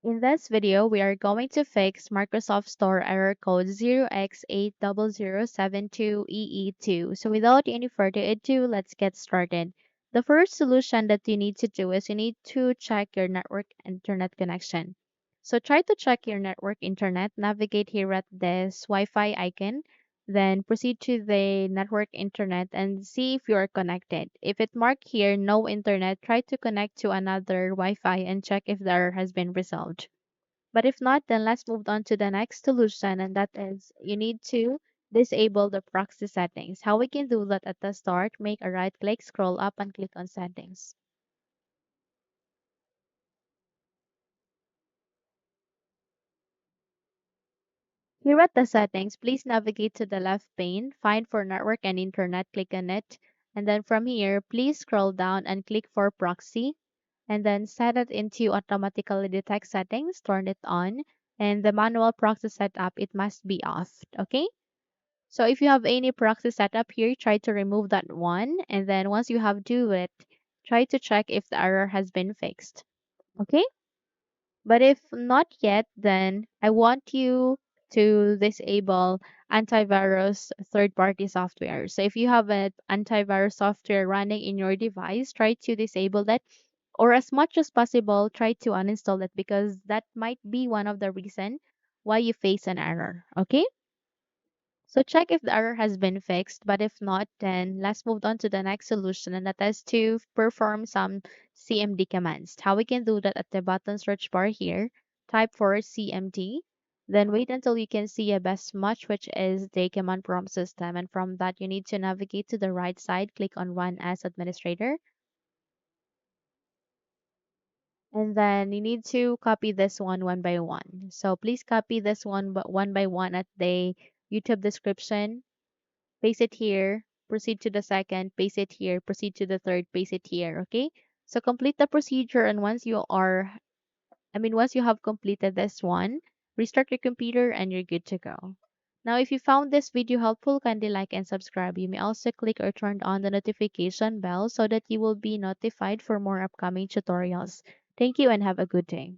In this video, we are going to fix Microsoft Store error code 0x80072ee2. So without any further ado, let's get started. The first solution that you need to do is you need to check your network internet connection. So try to check your network internet, navigate here at this Wi-Fi icon, then proceed to the network internet and see if you are connected. If it marked here no internet, try to connect to another Wi-Fi and check if the error has been resolved. But if not, then let's move on to the next solution, and that is you need to disable the proxy settings. How we can do that at the start, make a right click, scroll up, and click on settings. Here at the settings, please navigate to the left pane, find for network and internet, click on it, and then from here, please scroll down and click for proxy, and then set it into automatically detect settings, turn it on, and the manual proxy setup, it must be off, okay? So if you have any proxy setup here, try to remove that one. And then once you have do it, try to check if the error has been fixed. Okay? But if not yet, then I want you to disable antivirus third-party software. So if you have an antivirus software running in your device, try to disable that or as much as possible, try to uninstall it because that might be one of the reason why you face an error. Okay? So check if the error has been fixed, but if not, then let's move on to the next solution, and that is to perform some CMD commands. How we can do that at the button search bar here, type for CMD, then wait until you can see a best match, which is the command prompt system. And from that, you need to navigate to the right side, click on Run as Administrator, and then you need to copy this one by one. So please copy this one by one at the YouTube description. Paste it here, proceed to the second, paste it here, proceed to the third, paste it here, okay? So complete the procedure, and once you have completed this one, restart your computer and you're good to go. Now, if you found this video helpful, kindly like and subscribe. You may also click or turn on the notification bell so that you will be notified for more upcoming tutorials. Thank you and have a good day.